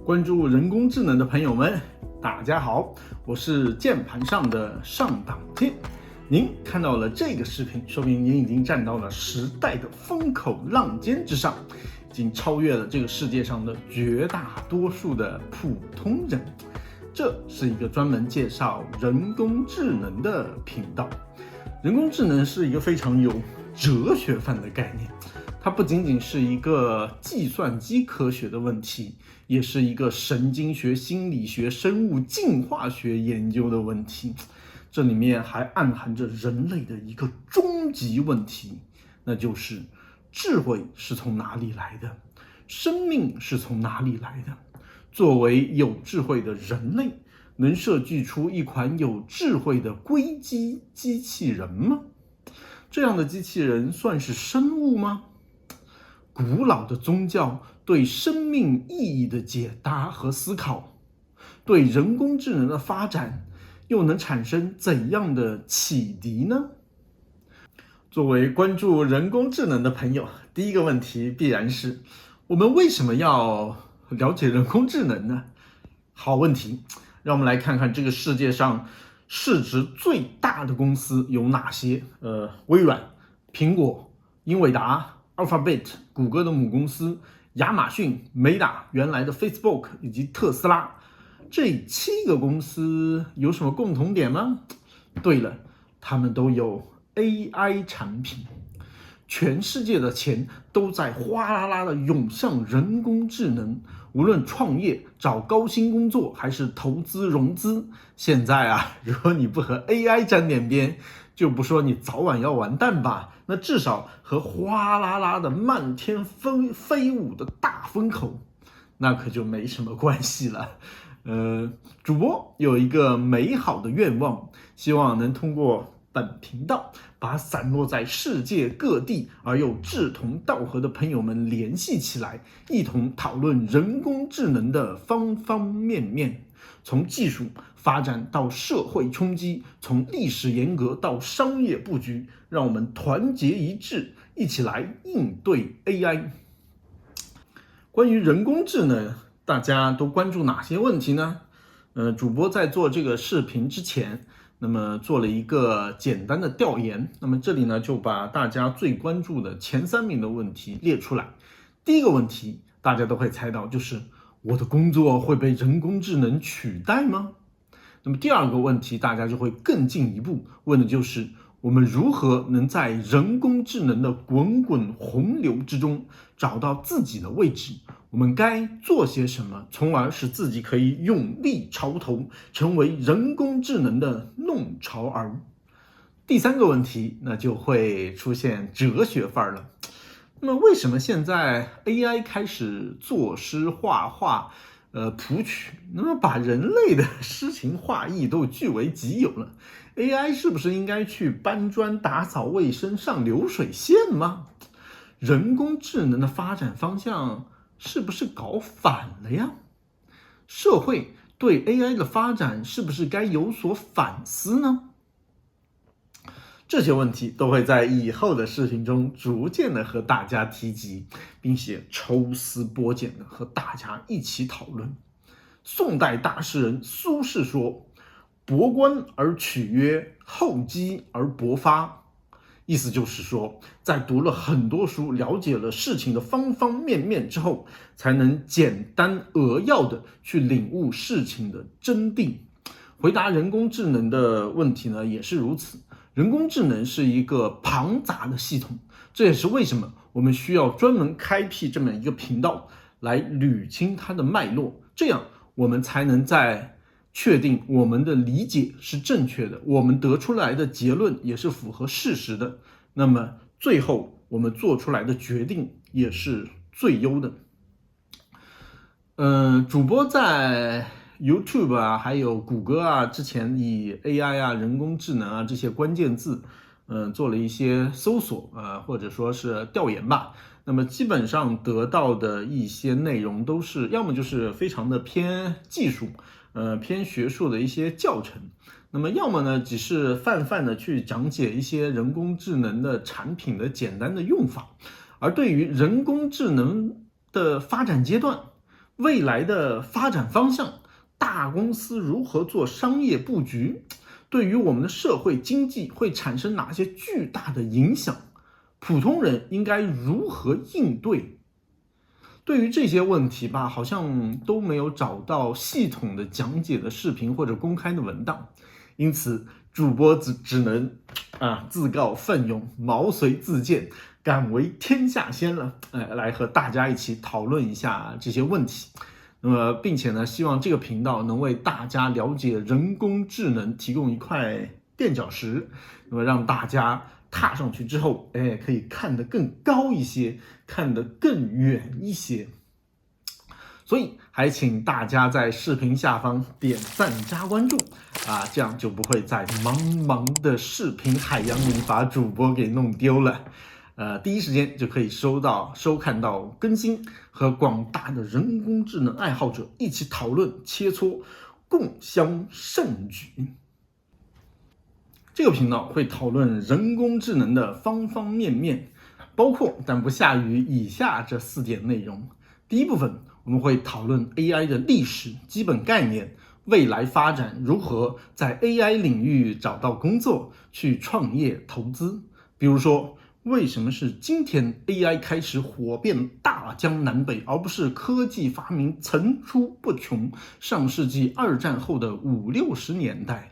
关注人工智能的朋友们，大家好，我是键盘上的上档键。您看到了这个视频，说明您已经站到了时代的风口浪尖之上，已经超越了这个世界上的绝大多数的普通人。这是一个专门介绍人工智能的频道。人工智能是一个非常有哲学范的概念，它不仅仅是一个计算机科学的问题，也是一个神经学、心理学、生物进化学研究的问题。这里面还暗含着人类的一个终极问题，那就是智慧是从哪里来的？生命是从哪里来的？作为有智慧的人类，能设计出一款有智慧的硅基机器人吗？这样的机器人算是生物吗？古老的宗教对生命意义的解答和思考，对人工智能的发展又能产生怎样的启迪呢？作为关注人工智能的朋友，第一个问题必然是：我们为什么要了解人工智能呢？好问题，让我们来看看这个世界上市值最大的公司有哪些？微软、苹果、英伟达、Alphabet 谷歌的母公司、亚马逊、Meta 原来的 Facebook 以及特斯拉，这7个公司有什么共同点吗？对了，他们都有 AI 产品。全世界的钱都在哗啦啦的涌向人工智能，无论创业、找高薪工作还是投资融资，现在如果你不和 AI 沾点边，就不说你早晚要完蛋吧，那至少和哗啦啦的漫天飞舞的大风口，那可就没什么关系了。主播有一个美好的愿望，希望能通过本频道把散落在世界各地而又志同道合的朋友们联系起来，一同讨论人工智能的方方面面，从技术发展到社会冲击，从历史沿革到商业布局，让我们团结一致，一起来应对 AI。 关于人工智能，大家都关注哪些问题呢？主播在做这个视频之前，那么做了一个简单的调研，那么这里呢就把大家最关注的前3名的问题列出来。第一个问题大家都会猜到，就是我的工作会被人工智能取代吗？那么第二个问题大家就会更进一步问的就是我们如何能在人工智能的滚滚洪流之中找到自己的位置，我们该做些什么，从而使自己可以勇立潮头，成为人工智能的弄潮儿。第三个问题那就会出现哲学范儿了。那么为什么现在 AI 开始作诗画画谱曲，那么把人类的诗情画意都据为己有了， AI 是不是应该去搬砖打扫卫生上流水线吗？人工智能的发展方向是不是搞反了呀？社会对 AI 的发展是不是该有所反思呢？这些问题都会在以后的视频中逐渐的和大家提及，并且抽丝剥茧的和大家一起讨论。宋代大诗人苏轼说：“博观而取约，厚积而薄发。”意思就是说，在读了很多书，了解了事情的方方面面之后，才能简单扼要的去领悟事情的真谛。回答人工智能的问题呢，也是如此。人工智能是一个庞杂的系统，这也是为什么我们需要专门开辟这么一个频道来捋清它的脉络，这样我们才能在确定我们的理解是正确的，我们得出来的结论也是符合事实的，那么最后我们做出来的决定也是最优的。主播在YouTube 还有谷歌之前以 AI 人工智能这些关键字，做了一些搜索或者说是调研吧。那么基本上得到的一些内容都是要么就是非常的偏技术，偏学术的一些教程，那么要么呢只是泛的去讲解一些人工智能的产品的简单的用法。而对于人工智能的发展阶段，未来的发展方向，大公司如何做商业布局，对于我们的社会经济会产生哪些巨大的影响，普通人应该如何应对？对于这些问题吧，好像都没有找到系统的讲解的视频或者公开的文档，因此主播只能自告奋勇，毛遂自荐，敢为天下先了，来和大家一起讨论一下这些问题。那么，并且呢，希望这个频道能为大家了解人工智能提供一块垫脚石，那么让大家踏上去之后，可以看得更高一些，看得更远一些。所以还请大家在视频下方点赞加关注这样就不会在茫茫的视频海洋里把主播给弄丢了。第一时间就可以收看到更新，和广大的人工智能爱好者一起讨论切磋，共襄盛举。这个频道会讨论人工智能的方方面面，包括但不下于以下这4点内容。第一部分，我们会讨论 AI 的历史基本概念，未来发展如何在 AI 领域找到工作，去创业投资。比如说，为什么是今天 AI 开始火遍大江南北，而不是科技发明层出不穷，上世纪2战后的50、60年代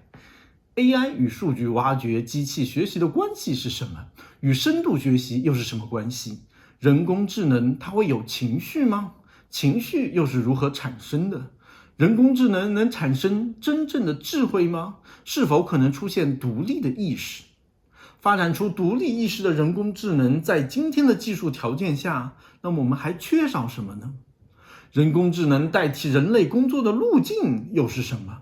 ？AI 与数据挖掘、机器学习的关系是什么？与深度学习又是什么关系？人工智能它会有情绪吗？情绪又是如何产生的？人工智能能产生真正的智慧吗？是否可能出现独立的意识？发展出独立意识的人工智能，在今天的技术条件下，那么我们还缺少什么呢？人工智能代替人类工作的路径又是什么？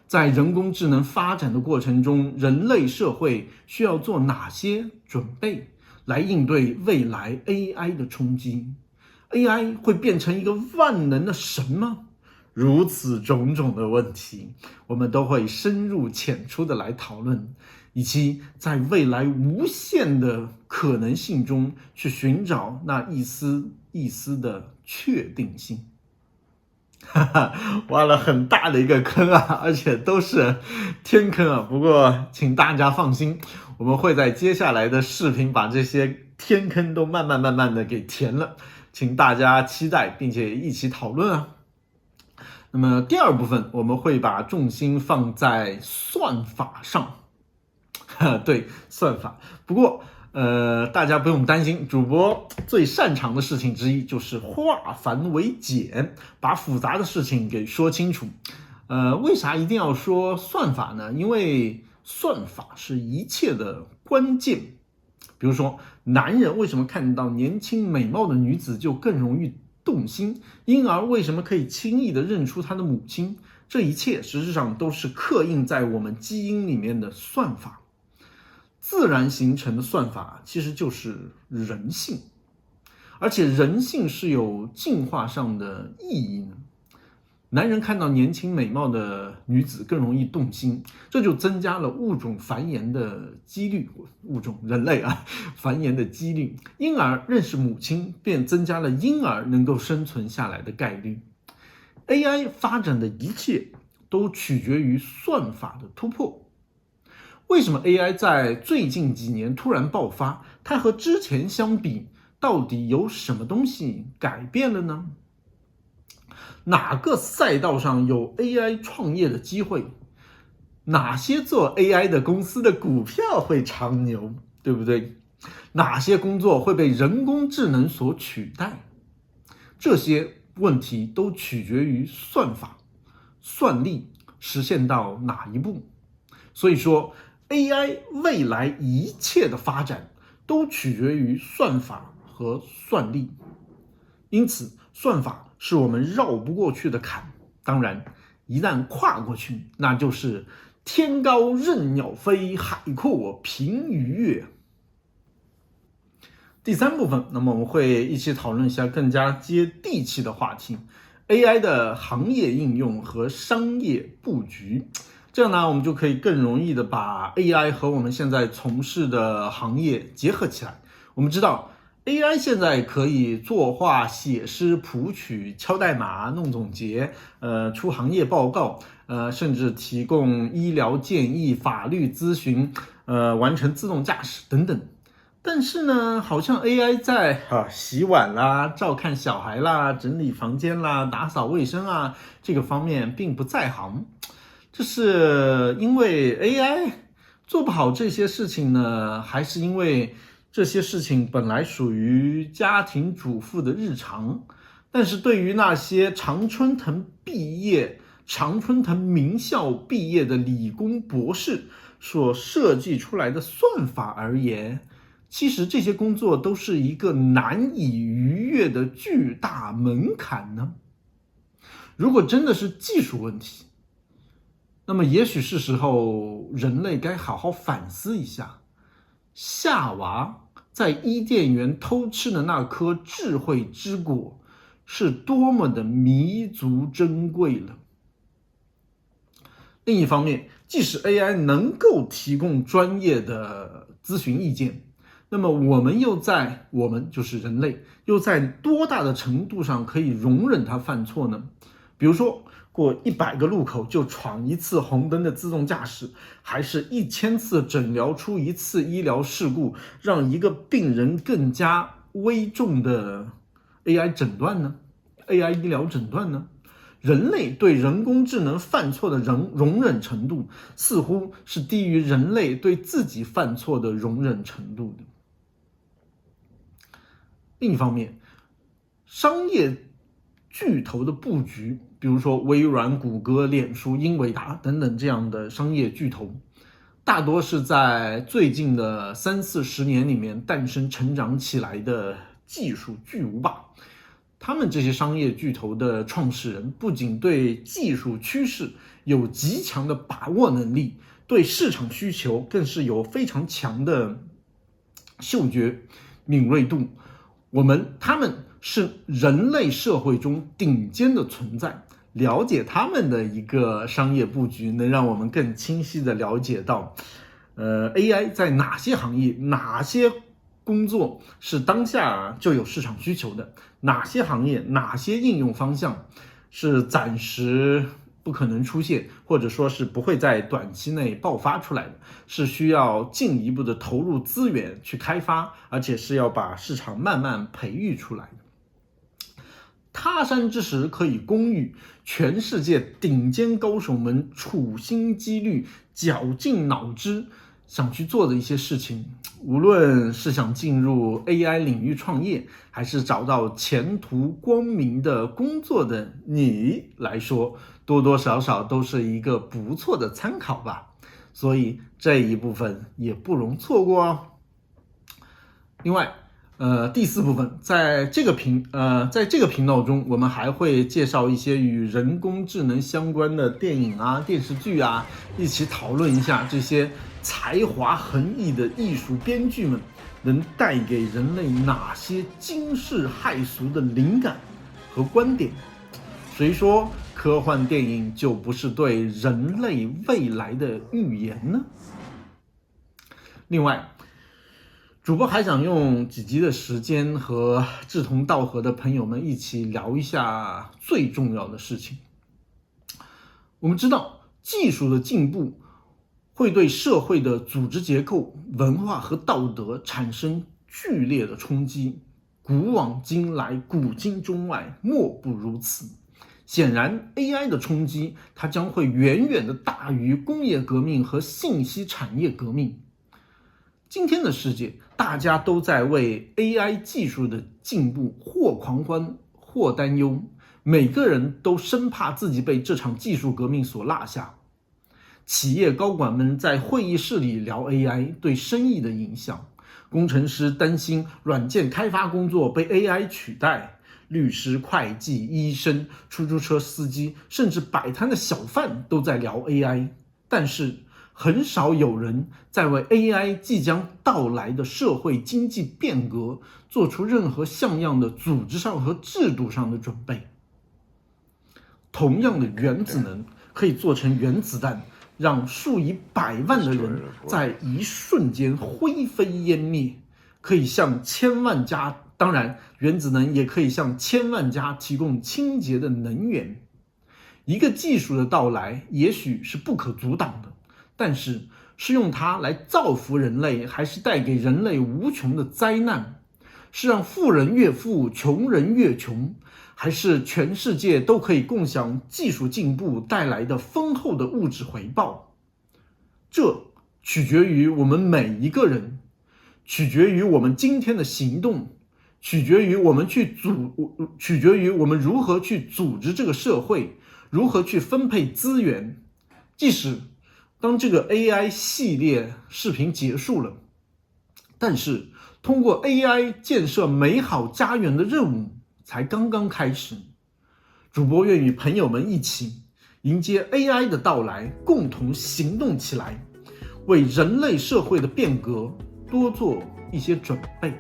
在人工智能发展的过程中，人类社会需要做哪些准备，来应对未来 AI 的冲击？ AI 会变成一个万能的神吗？如此种种的问题，我们都会深入浅出的来讨论，以及在未来无限的可能性中去寻找那一丝一丝的确定性。挖了很大的一个坑而且都是天坑不过请大家放心，我们会在接下来的视频把这些天坑都慢慢的给填了，请大家期待并且一起讨论那么第二部分，我们会把重心放在算法上。对，算法。不过大家不用担心，主播最擅长的事情之一就是化繁为简，把复杂的事情给说清楚。为啥一定要说算法呢？因为算法是一切的关键。比如说，男人为什么看到年轻美貌的女子就更容易动心？婴儿为什么可以轻易的认出他的母亲？这一切实质上都是刻印在我们基因里面的算法。自然形成的算法其实就是人性，而且人性是有进化上的意义的。男人看到年轻美貌的女子更容易动心，这就增加了物种繁衍的几率，人类繁衍的几率。婴儿认识母亲，便增加了婴儿能够生存下来的概率。AI 发展的一切都取决于算法的突破。为什么 AI 在最近几年突然爆发？它和之前相比，到底有什么东西改变了呢？哪个赛道上有 AI 创业的机会？哪些做 AI 的公司的股票会长牛？对不对？哪些工作会被人工智能所取代？这些问题都取决于算法、算力实现到哪一步。所以说AI 未来一切的发展都取决于算法和算力，因此算法是我们绕不过去的坎。当然，一旦跨过去，那就是天高任鸟飞，海阔凭鱼跃。第三部分，那么我们会一起讨论一下更加接地气的话题， AI 的行业应用和商业布局。这样呢，我们就可以更容易的把 AI 和我们现在从事的行业结合起来。我们知道 AI 现在可以作画、写诗、谱曲、敲代码、弄总结，出行业报告，甚至提供医疗建议、法律咨询，完成自动驾驶等等。但是呢，好像 AI 在洗碗啦、照看小孩啦、整理房间啦、打扫卫生啊这个方面并不在行。这是因为 AI 做不好这些事情呢，还是因为这些事情本来属于家庭主妇的日常？但是对于那些常春藤名校毕业的理工博士所设计出来的算法而言，其实这些工作都是一个难以逾越的巨大门槛呢。如果真的是技术问题，那么也许是时候人类该好好反思一下，夏娃在伊甸园偷吃的那颗智慧之果是多么的弥足珍贵了。另一方面，即使 AI 能够提供专业的咨询意见，那么我们就是人类，又在多大的程度上可以容忍它犯错呢？比如说，过100个路口就闯一次红灯的自动驾驶，还是1000次诊疗出一次医疗事故，让一个病人更加危重的 AI 诊断呢？ AI 医疗诊断呢？人类对人工智能犯错的容忍程度，似乎是低于人类对自己犯错的容忍程度的。另一方面，商业巨头的布局，比如说微软、谷歌、脸书、英伟达等等这样的商业巨头，大多是在最近的30-40年里面诞生成长起来的技术巨无霸。他们这些商业巨头的创始人不仅对技术趋势有极强的把握能力，对市场需求更是有非常强的嗅觉敏锐度。他们是人类社会中顶尖的存在，了解他们的一个商业布局，能让我们更清晰地了解到AI 在哪些行业、哪些工作是当下就有市场需求的，哪些行业、哪些应用方向是暂时不可能出现，或者说是不会在短期内爆发出来的，是需要进一步的投入资源去开发，而且是要把市场慢慢培育出来的。他山之石可以攻玉，全世界顶尖高手们处心积虑、绞尽脑汁想去做的一些事情，无论是想进入 AI 领域创业，还是找到前途光明的工作的你来说，多多少少都是一个不错的参考吧。所以这一部分也不容错过哦。另外，第4部分，在这个频道中，我们还会介绍一些与人工智能相关的电影啊、电视剧啊，一起讨论一下这些才华横溢的艺术编剧们能带给人类哪些惊世骇俗的灵感和观点。谁说科幻电影就不是对人类未来的预言呢？另外，主播还想用几集的时间和志同道合的朋友们一起聊一下最重要的事情。我们知道，技术的进步会对社会的组织结构、文化和道德产生剧烈的冲击，古往今来，古今中外，莫不如此。显然 AI 的冲击，它将会远远的大于工业革命和信息产业革命。今天的世界，大家都在为 AI 技术的进步或狂欢或担忧，每个人都生怕自己被这场技术革命所落下。企业高管们在会议室里聊 AI 对生意的影响，工程师担心软件开发工作被 AI 取代，律师、会计、医生、出租车司机，甚至摆摊的小贩都在聊 AI。但是很少有人在为 AI 即将到来的社会经济变革做出任何像样的组织上和制度上的准备。同样的原子能可以做成原子弹，让数以百万的人在一瞬间灰飞烟灭，可以向千万家，当然原子能也可以向千万家提供清洁的能源。一个技术的到来也许是不可阻挡的，但是用它来造福人类，还是带给人类无穷的灾难？是让富人越富，穷人越穷，还是全世界都可以共享技术进步带来的丰厚的物质回报？这取决于我们每一个人，取决于我们今天的行动，取决于我们如何去组织这个社会，如何去分配资源。即使当这个 AI 系列视频结束了，但是通过 AI 建设美好家园的任务才刚刚开始。主播愿与朋友们一起迎接 AI 的到来，共同行动起来，为人类社会的变革多做一些准备。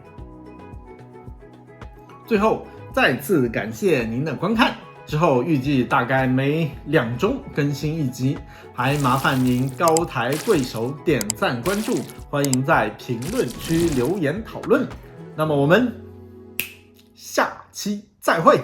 最后再次感谢您的观看，之后预计大概每2周更新一集，还麻烦您高抬贵手，点赞关注，欢迎在评论区留言讨论。那么我们下期再会。